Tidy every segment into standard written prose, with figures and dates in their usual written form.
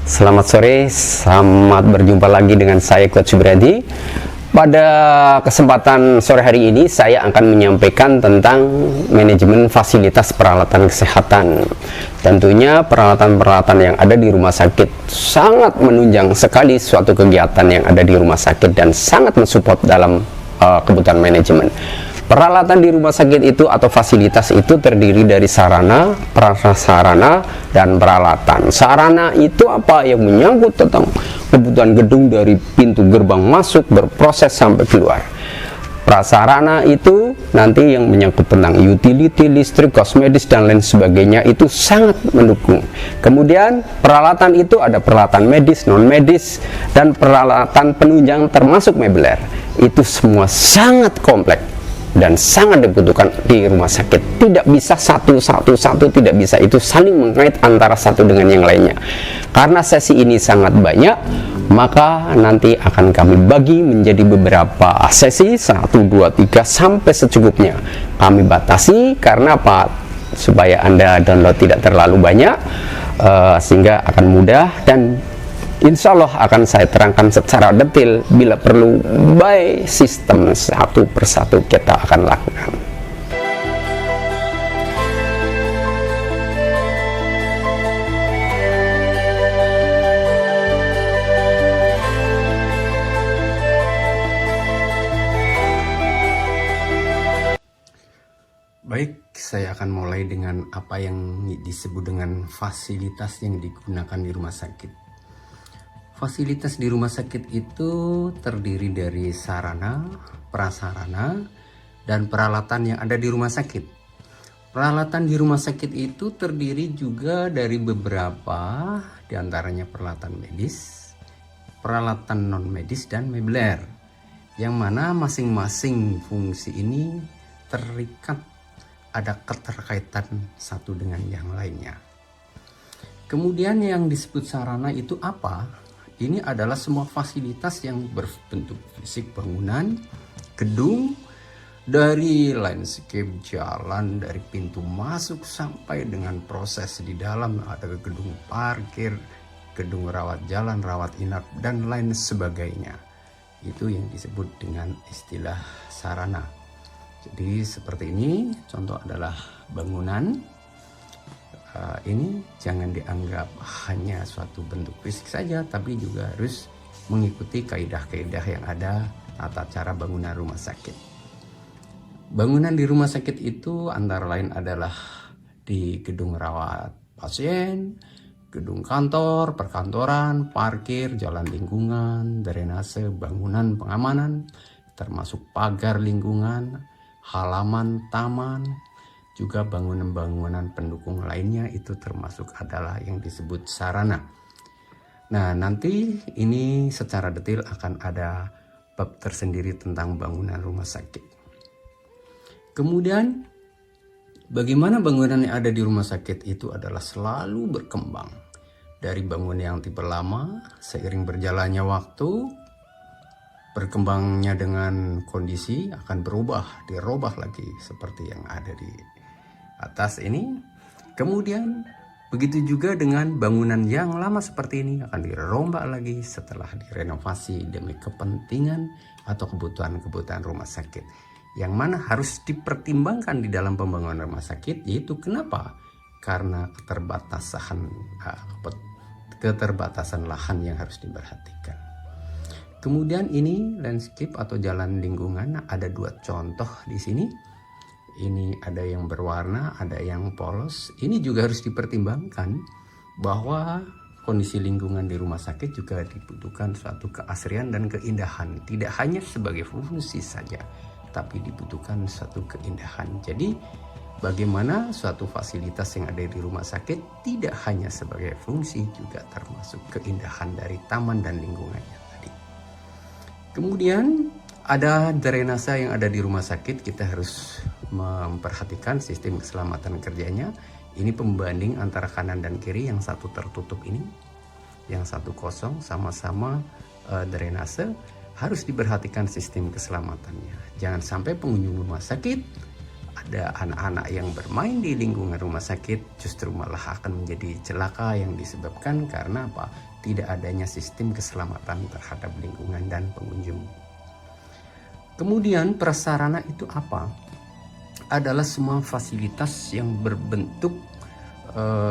Selamat sore, selamat berjumpa lagi dengan saya Coach Subradi. Pada kesempatan sore hari ini saya akan menyampaikan tentang manajemen fasilitas peralatan kesehatan. Tentunya peralatan-peralatan yang ada di rumah sakit sangat menunjang sekali suatu kegiatan yang ada di rumah sakit dan sangat mensupport dalam kebutuhan manajemen. Peralatan di rumah sakit itu atau fasilitas itu terdiri dari sarana, prasarana, dan peralatan. Sarana itu apa yang menyangkut tentang kebutuhan gedung dari pintu gerbang masuk berproses sampai keluar. Prasarana itu nanti yang menyangkut tentang utility, listrik, kosmetis, dan lain sebagainya, itu sangat mendukung. Kemudian peralatan itu ada peralatan medis, non medis, dan peralatan penunjang termasuk mebeler. Itu semua sangat kompleks dan sangat dibutuhkan di rumah sakit. Tidak bisa satu tidak bisa, itu saling mengait antara satu dengan yang lainnya. Karena sesi ini sangat banyak, maka nanti akan kami bagi menjadi beberapa sesi, 1, 2, 3 sampai secukupnya. Kami batasi karena apa? Supaya Anda download tidak terlalu banyak, sehingga akan mudah, dan insya Allah akan saya terangkan secara detail. Bila perlu by sistem, satu persatu kita akan lakukan. Baik, saya akan mulai dengan apa yang disebut dengan fasilitas yang digunakan di rumah sakit. Fasilitas di rumah sakit itu terdiri dari sarana, prasarana, dan peralatan yang ada di rumah sakit. Peralatan di rumah sakit itu terdiri juga dari beberapa, diantaranya peralatan medis, peralatan non medis, dan mebeler, yang mana masing-masing fungsi ini terikat, ada keterkaitan satu dengan yang lainnya. Kemudian yang disebut sarana itu apa? Ini adalah semua fasilitas yang berbentuk fisik, bangunan, gedung, dari landscape, jalan, dari pintu masuk sampai dengan proses di dalam, ada gedung parkir, gedung rawat jalan, rawat inap, dan lain sebagainya. Itu yang disebut dengan istilah sarana. Jadi seperti ini, contoh adalah bangunan. Ini jangan dianggap hanya suatu bentuk fisik saja, tapi juga harus mengikuti kaidah-kaidah yang ada tata cara bangunan rumah sakit. Bangunan di rumah sakit itu antara lain adalah di gedung rawat pasien, gedung kantor, perkantoran, parkir, jalan lingkungan, drainase, bangunan pengamanan, termasuk pagar lingkungan, halaman taman, juga bangunan-bangunan pendukung lainnya, itu termasuk adalah yang disebut sarana. Nah, nanti ini secara detail akan ada bab tersendiri tentang bangunan rumah sakit. Kemudian, bagaimana bangunan yang ada di rumah sakit itu adalah selalu berkembang. Dari bangunan yang tipe lama, seiring berjalannya waktu, berkembangnya dengan kondisi akan berubah, dirubah lagi seperti yang ada di atas ini. Kemudian begitu juga dengan bangunan yang lama seperti ini akan dirombak lagi setelah direnovasi demi kepentingan atau kebutuhan rumah sakit, yang mana harus dipertimbangkan di dalam pembangunan rumah sakit. Yaitu kenapa? Karena keterbatasan lahan yang harus diperhatikan. Kemudian ini landscape atau jalan lingkungan, ada 2 contoh di sini. Ini ada yang berwarna, ada yang polos. Ini juga harus dipertimbangkan bahwa kondisi lingkungan di rumah sakit juga dibutuhkan suatu keasrian dan keindahan. Tidak hanya sebagai fungsi saja, tapi dibutuhkan suatu keindahan. Jadi bagaimana suatu fasilitas yang ada di rumah sakit tidak hanya sebagai fungsi, juga termasuk keindahan dari taman dan lingkungannya tadi. Kemudian ada drainase yang ada di rumah sakit, kita harus memperhatikan sistem keselamatan kerjanya. Ini pembanding antara kanan dan kiri, yang satu tertutup ini, yang satu kosong, sama-sama drainase. Harus diperhatikan sistem keselamatannya. Jangan sampai pengunjung rumah sakit, ada anak-anak yang bermain di lingkungan rumah sakit, justru malah akan menjadi celaka yang disebabkan karena apa? tidak adanya sistem keselamatan terhadap lingkungan dan pengunjung. Kemudian prasarana itu apa? Adalah semua fasilitas yang berbentuk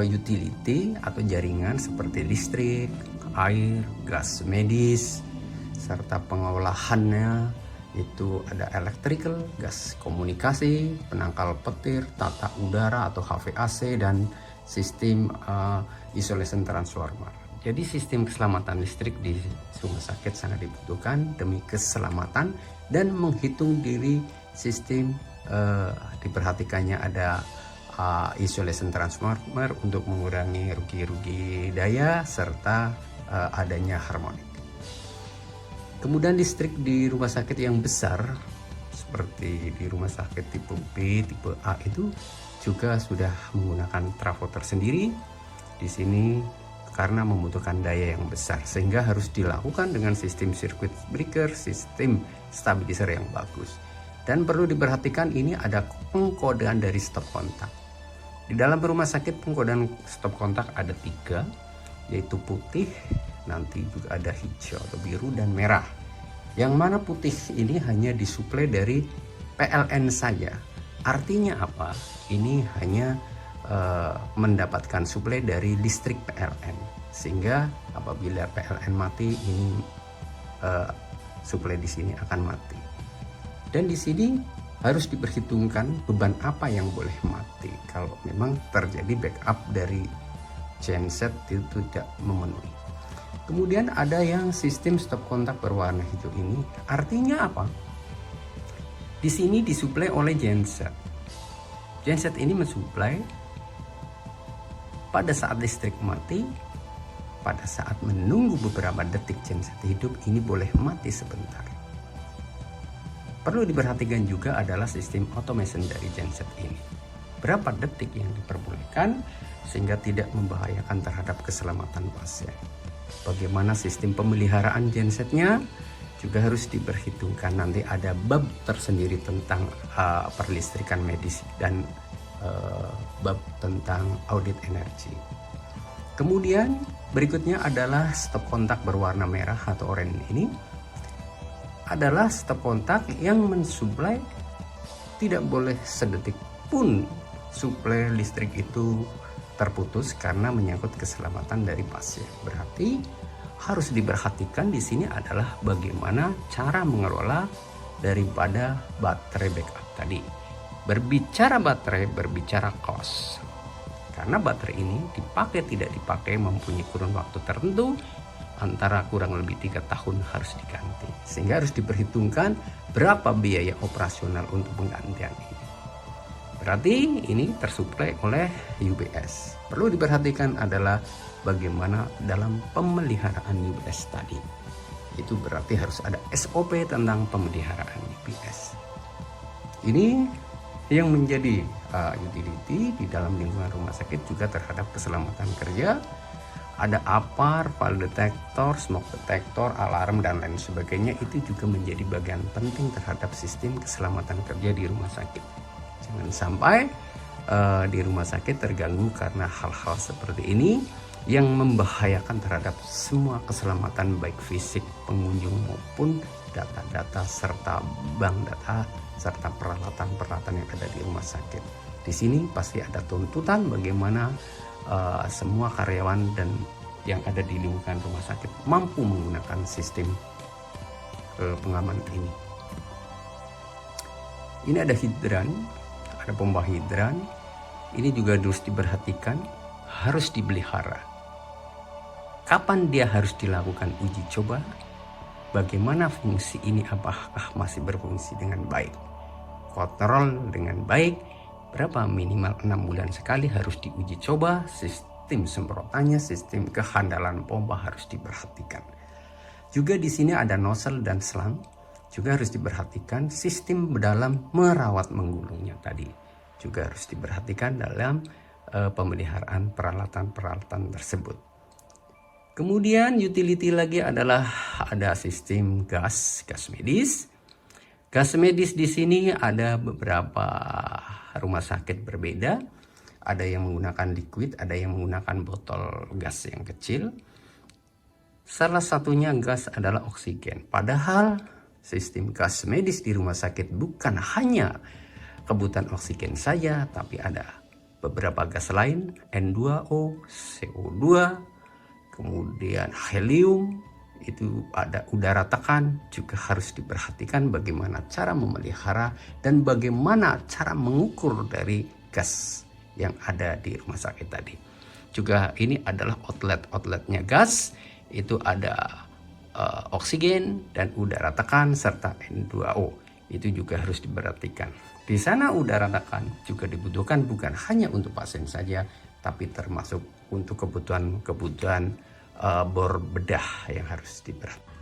utility atau jaringan seperti listrik, air, gas medis, serta pengolahannya itu ada electrical, gas komunikasi, penangkal petir, tata udara atau HVAC, dan sistem isolation transformer. Jadi sistem keselamatan listrik di rumah sakit sangat dibutuhkan demi keselamatan dan menghitung diri sistem diperhatikannya ada isolation transformer untuk mengurangi rugi-rugi daya serta adanya harmonik. Kemudian listrik di rumah sakit yang besar seperti di rumah sakit tipe B, tipe A itu juga sudah menggunakan trafo tersendiri di sini karena membutuhkan daya yang besar sehingga harus dilakukan dengan sistem circuit breaker, sistem stabilizer yang bagus. Dan perlu diperhatikan ini ada pengkodean dari stop kontak. Di dalam rumah sakit pengkodean stop kontak ada 3, yaitu putih, nanti juga ada hijau atau biru dan merah. Yang mana putih ini hanya disuplai dari PLN saja. Artinya apa? Ini hanya mendapatkan suplai dari listrik PLN, sehingga apabila PLN mati ini suplai di sini akan mati. Dan di sini harus diperhitungkan beban apa yang boleh mati kalau memang terjadi backup dari genset itu tidak memenuhi. Kemudian ada yang sistem stop kontak berwarna hijau ini. Artinya apa? Di sini disuplai oleh genset. Genset ini mensuplai pada saat listrik mati, pada saat menunggu beberapa detik genset hidup ini boleh mati sebentar. Perlu diperhatikan juga adalah sistem automation dari genset ini. Berapa detik yang diperbolehkan sehingga tidak membahayakan terhadap keselamatan pasien. Bagaimana sistem pemeliharaan gensetnya juga harus diperhitungkan. Nanti ada bab tersendiri tentang perlistrikan medis dan bab tentang audit energi. Kemudian berikutnya adalah stop kontak berwarna merah atau oranye. Ini adalah stop kontak yang mensuplai tidak boleh sedetik pun suplai listrik itu terputus karena menyangkut keselamatan dari pasien. Berarti harus diperhatikan di sini adalah bagaimana cara mengelola daripada baterai backup tadi. Berbicara baterai, berbicara cost. Karena baterai ini dipakai tidak dipakai mempunyai kurun waktu tertentu antara kurang lebih 3 tahun harus diganti. Sehingga harus diperhitungkan berapa biaya operasional untuk penggantian ini. Berarti ini tersuplai oleh UPS. Perlu diperhatikan adalah bagaimana dalam pemeliharaan UPS tadi. Itu berarti harus ada SOP tentang pemeliharaan UPS. Ini yang menjadi utility di dalam lingkungan rumah sakit juga terhadap keselamatan kerja. Ada APAR, fall detector, smoke detector, alarm, dan lain sebagainya. Itu juga menjadi bagian penting terhadap sistem keselamatan kerja di rumah sakit. Jangan sampai di rumah sakit terganggu karena hal-hal seperti ini yang membahayakan terhadap semua keselamatan baik fisik pengunjung maupun data-data serta bank data serta peralatan-peralatan yang ada di rumah sakit. Di sini pasti ada tuntutan bagaimana semua karyawan dan yang ada di lingkungan rumah sakit mampu menggunakan sistem pengaman ini. Ini ada hidran, ada pompa hidran. Ini juga harus diperhatikan, harus dipelihara. Kapan dia harus dilakukan uji coba? Bagaimana fungsi ini, apakah masih berfungsi dengan baik? Kontrol dengan baik, berapa minimal 6 bulan sekali harus diuji coba. Sistem semprotannya, sistem kehandalan pompa harus diperhatikan. Juga di sini ada nozzle dan selang, juga harus diperhatikan sistem dalam merawat menggulungnya tadi. Juga harus diperhatikan dalam pemeliharaan peralatan-peralatan tersebut. Kemudian utility lagi adalah ada sistem gas medis. Gas medis di sini ada beberapa rumah sakit berbeda. Ada yang menggunakan liquid, ada yang menggunakan botol gas yang kecil. Salah satunya gas adalah oksigen. Padahal sistem gas medis di rumah sakit bukan hanya kebutuhan oksigen saja, tapi ada beberapa gas lain, N2O, CO2, kemudian helium, itu ada udara tekan, juga harus diperhatikan bagaimana cara memelihara dan bagaimana cara mengukur dari gas yang ada di rumah sakit tadi. Juga ini adalah outletnya gas, itu ada oksigen dan udara tekan serta N2O, itu juga harus diperhatikan. Di sana udara tekan juga dibutuhkan bukan hanya untuk pasien saja, tapi termasuk untuk kebutuhan bor bedah yang harus diperhatikan.